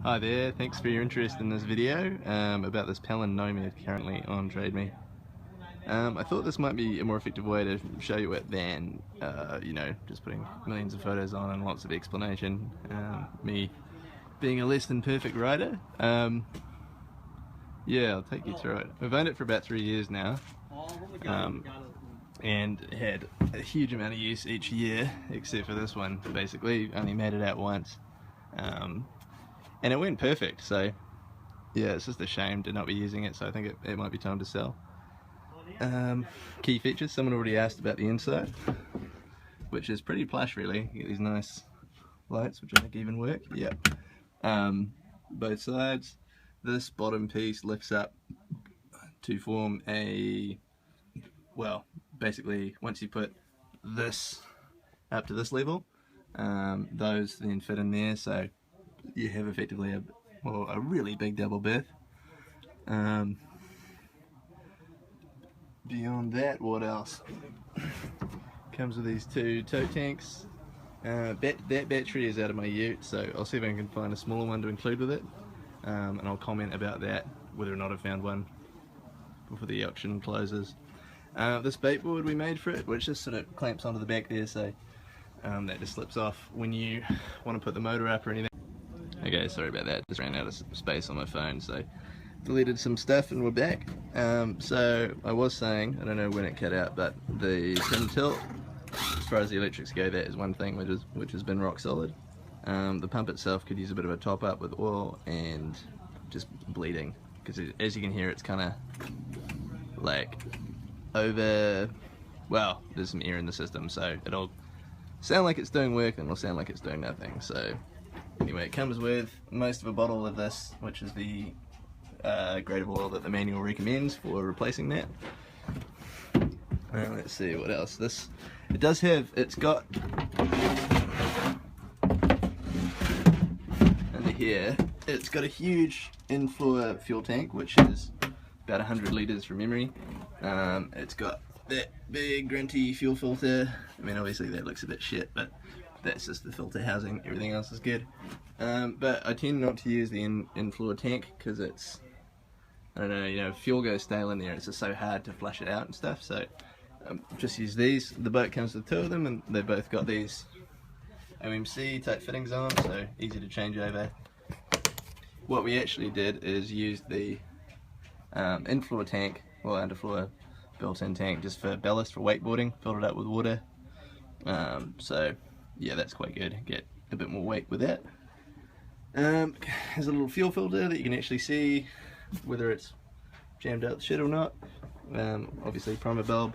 Hi there, thanks for your interest in this video about this Pelin Nomad currently on trademe. I thought this might be a more effective way to show you it than, just putting millions of photos on and lots of explanation. Me being a less than perfect rider. Yeah, I'll take you through it. We've owned it for about 3 years now, and had a huge amount of use each year, except for this one. Basically, only made it out once. And it went perfect, so yeah, it's just a shame to not be using it, so I think it might be time to sell. Key features, someone already asked about the inside, which is pretty plush really. You get these nice lights, which I think even work, yep. Both sides. This bottom piece lifts up to form a, well, basically once you put this up to this level, those then fit in there, so you have effectively a really big double berth. Beyond that, what else? Comes with these two tow tanks. That battery is out of my ute, so I'll see if I can find a smaller one to include with it, and I'll comment about that, whether or not I found one before the auction closes. This bait board we made for it, which just sort of clamps onto the back there, so that just slips off when you want to put the motor up or anything. Okay, sorry about that, just ran out of space on my phone, so deleted some stuff and we're back. So I was saying, I don't know when it cut out, but the pin tilt, as far as the electrics go, that is one thing which has been rock solid. The pump itself could use a bit of a top up with oil and just bleeding, because as you can hear, it's kind of like over, well, there's some air in the system, so it'll sound like it's doing work and it'll sound like it's doing nothing. So anyway, it comes with most of a bottle of this, which is the grade of oil that the manual recommends for replacing that. Let's see what else. It does have, it's got under here, it's got a huge in-floor fuel tank, which is about 100 litres from memory. It's got that big grunty fuel filter. I mean, obviously that looks a bit shit, but that's just the filter housing, everything else is good. But I tend not to use the in-floor tank because it's, I don't know, fuel goes stale in there, it's just so hard to flush it out and stuff, so just use these. The boat comes with two of them and they both got these OMC type fittings on, so easy to change over. What we actually did is use the in-floor tank, or underfloor built-in tank, just for ballast for wakeboarding, filled it up with water. So yeah, that's quite good, get a bit more weight with that. There's a little fuel filter that you can actually see whether it's jammed out the shit or not. Obviously primer bulb,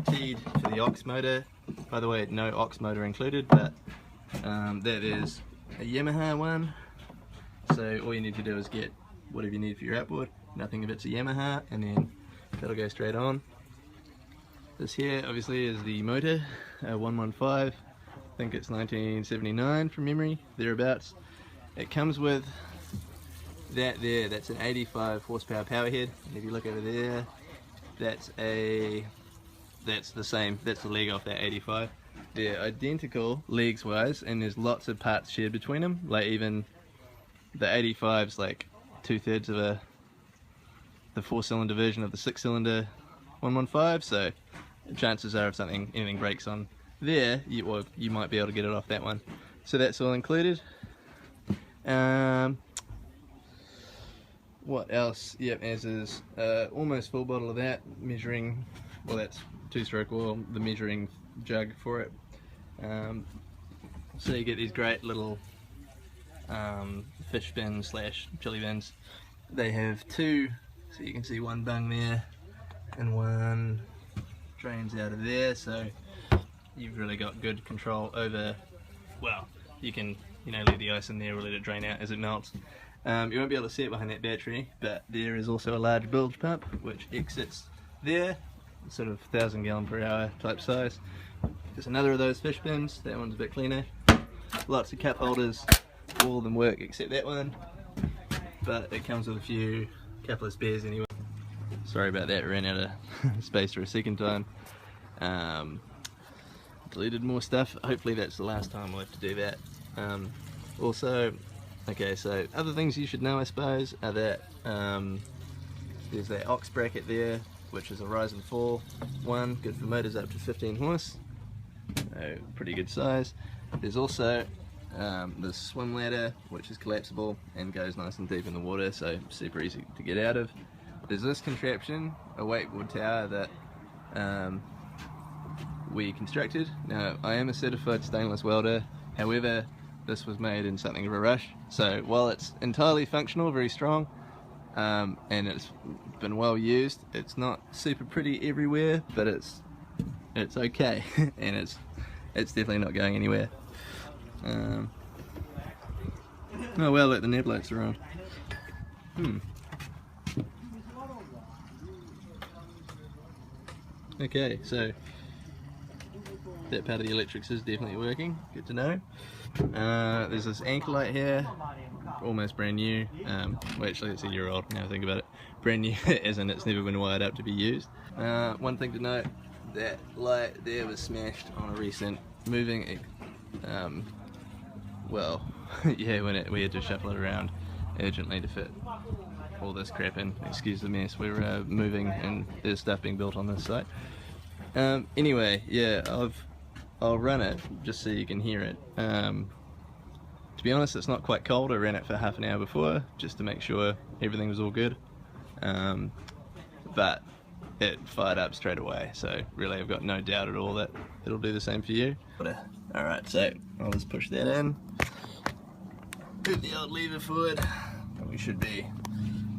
teed for the aux motor. By the way, no aux motor included, but that is a Yamaha one, so all you need to do is get whatever you need for your outboard. Nothing if it's a Yamaha, and then that'll go straight on. This here obviously is the motor, 115, I think it's 1979 from memory, thereabouts. It comes with that there, that's an 85 horsepower power head, and if you look over there, that's the same, that's the leg off that 85. They're identical legs wise, and there's lots of parts shared between them, like even the 85's like 2/3 of the 4-cylinder version of the 6-cylinder 115, so chances are if anything breaks on there, you might be able to get it off that one. So that's all included. What else? Yep, as is almost full bottle of that, measuring, well, that's 2-stroke oil, the measuring jug for it. So you get these great little fish bins slash chili bins. They have two, so you can see one bung there and one drains out of there, so you've really got good control over, well, you can leave the ice in there or let it drain out as it melts. You won't be able to see it behind that battery, but there is also a large bilge pump which exits there, sort of 1,000 gallon per hour type size. There's another of those fish bins, that one's a bit cleaner. Lots of cup holders, all of them work except that one, but it comes with a couple of spares anyway. Sorry about that, ran out of space for a second time. Deleted more stuff, hopefully that's the last time I'll have to do that. Also, Okay, so other things you should know, I suppose, are that there's that aux bracket there, which is a rise and fall one, good for motors up to 15 horse, so pretty good size. There's also this swim ladder, which is collapsible and goes nice and deep in the water, so super easy to get out of. There's this contraption, a wakeboard tower that we constructed. Now, I am a certified stainless welder, however, this was made in something of a rush, so while it's entirely functional, very strong, and it's been well used, it's not super pretty everywhere, but it's okay, and it's definitely not going anywhere. Oh well, look, the neb lights are on. Okay, so that part of the electrics is definitely working, good to know. There's this anchor light here, almost brand new. Well, actually it's a year old now I think about it. Brand new as in it's never been wired up to be used. One thing to note, that light there was smashed on a recent moving, well, yeah, when we had to shuffle it around urgently to fit all this crap in. Excuse the mess, we're moving and there's stuff being built on this site. Anyway, yeah, I'll run it just so you can hear it. To be honest, it's not quite cold. I ran it for half an hour before just to make sure everything was all good, but it fired up straight away, so really I've got no doubt at all that it'll do the same for you. Alright, so I'll just push that in, move the old lever forward, and we should be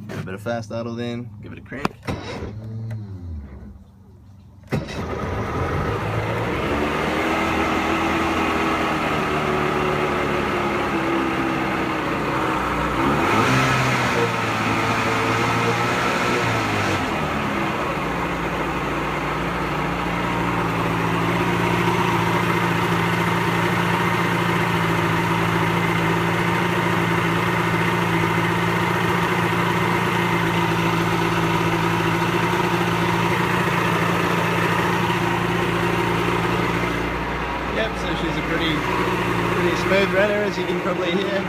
a bit of fast idle then, give it a crank. So she's a pretty smooth runner, as you can probably hear.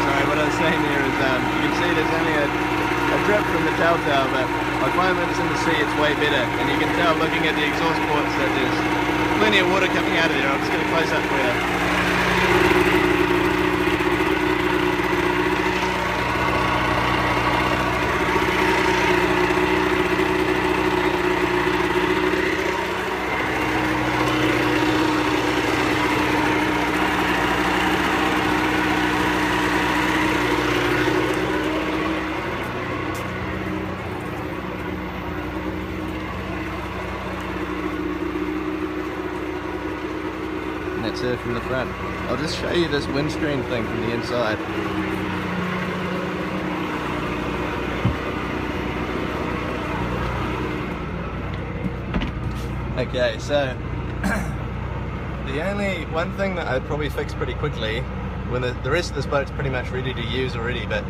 Sorry, what I was saying there is you can see there's only a drip from the telltale, but I find when it's in the sea it's way better, and you can tell looking at the exhaust ports that there's plenty of water coming out of there. I'll just get a close up for you. That's it from the front. I'll just show you this windscreen thing from the inside. Okay, so the only one thing that I'd probably fix pretty quickly, when the rest of this boat's pretty much ready to use already, but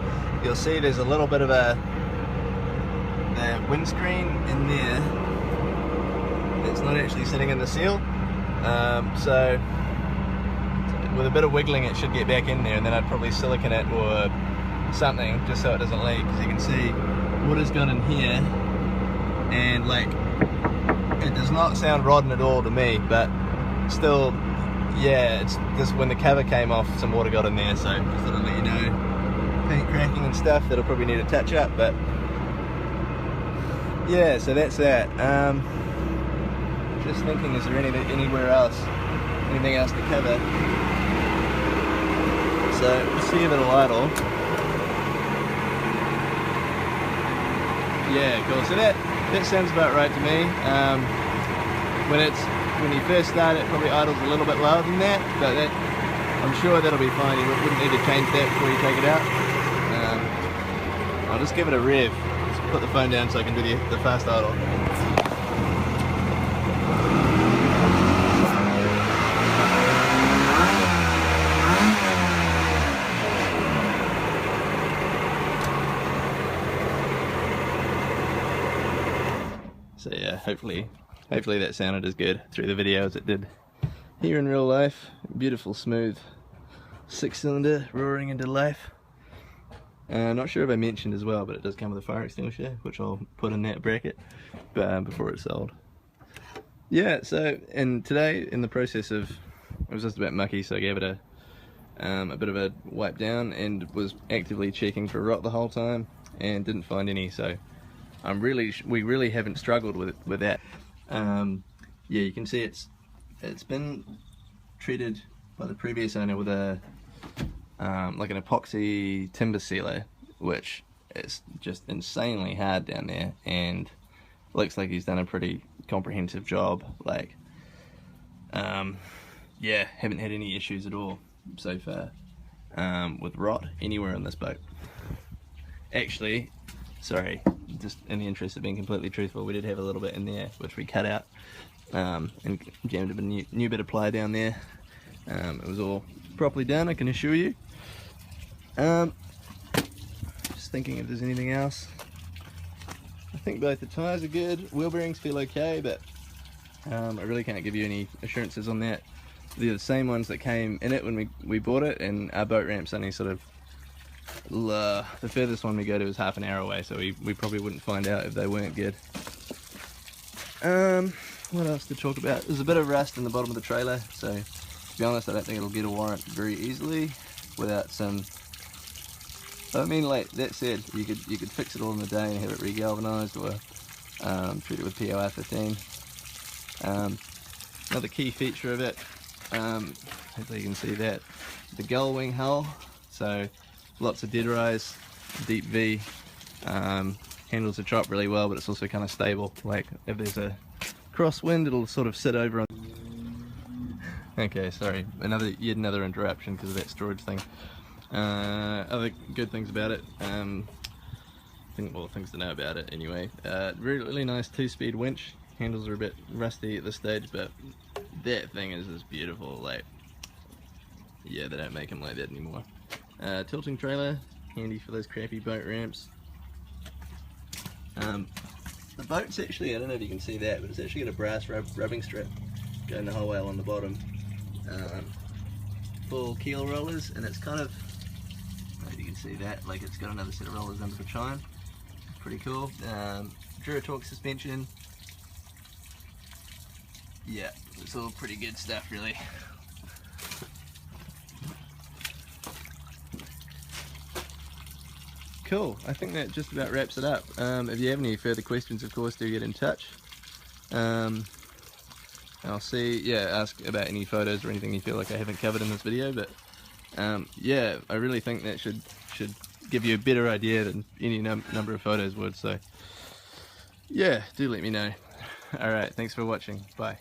you'll see there's a little bit of the windscreen in there that's not actually sitting in the seal. So with a bit of wiggling it should get back in there, and then I'd probably silicone it or something just so it doesn't leak, because you can see water's gone in here and like it does not sound rotten at all to me, but still, yeah, it's just when the cover came off some water got in there, so just thought I'd let you know. Paint cracking and stuff, that'll probably need a touch up, but yeah, so that's that. Just thinking, is there anywhere else, anything else to cover? So we'll see if it'll idle. Yeah, cool. So that sounds about right to me. When you first start, it probably idles a little bit lower than that, but I'm sure that'll be fine. You wouldn't need to change that before you take it out. I'll just give it a rev. Just put the phone down so I can do the fast idle. hopefully that sounded as good through the video as it did here in real life. Beautiful, smooth 6-cylinder roaring into life. Not sure if I mentioned as well, but it does come with a fire extinguisher, which I'll put in that bracket before it's sold. Yeah, so, and today in the process of, it was just about mucky, so I gave it a bit of a wipe down and was actively checking for rot the whole time and didn't find any, so we really haven't struggled with that. Yeah, you can see it's been treated by the previous owner with a like an epoxy timber sealer, which is just insanely hard down there, and looks like he's done a pretty comprehensive job. Like, yeah, haven't had any issues at all so far with rot anywhere on this boat. Actually, sorry, just in the interest of being completely truthful, we did have a little bit in there which we cut out and jammed a new bit of ply down there. It was all properly done, I can assure you. Just thinking if there's anything else. I think both the tyres are good, wheel bearings feel okay, but I really can't give you any assurances on that. They're the same ones that came in it when we bought it, and our boat ramp's only sort of the furthest one we go to is half an hour away, so we probably wouldn't find out if they weren't good. What else to talk about? There's a bit of rust in the bottom of the trailer, so to be honest, I don't think it'll get a warrant very easily without some. I mean, like that said, you could fix it all in a day and have it re-galvanized, or treat it with POR 15. Another key feature of it, hopefully you can see that, the gull wing hull. So lots of dead rise, deep V, handles the chop really well, but it's also kind of stable. Like if there's a crosswind, it'll sort of sit over on. Okay, sorry, yet another interruption because of that storage thing. Other good things about it, things to know about it anyway. Really nice 2-speed winch. Handles are a bit rusty at this stage, but that thing is just beautiful. Like, yeah, they don't make them like that anymore. Tilting trailer, handy for those crappy boat ramps. The boat's actually, I don't know if you can see that, but it's actually got a brass rubbing strip going the whole way along the bottom. Full keel rollers, and it's kind of, I don't know if you can see that, like it's got another set of rollers under the chine. Pretty cool. Dura-Torque suspension. Yeah, it's all pretty good stuff really. Cool, I think that just about wraps it up. If you have any further questions, of course, do get in touch. I'll see, yeah, ask about any photos or anything you feel like I haven't covered in this video, but yeah, I really think that should give you a better idea than any number of photos would, so yeah, do let me know. Alright, thanks for watching, bye.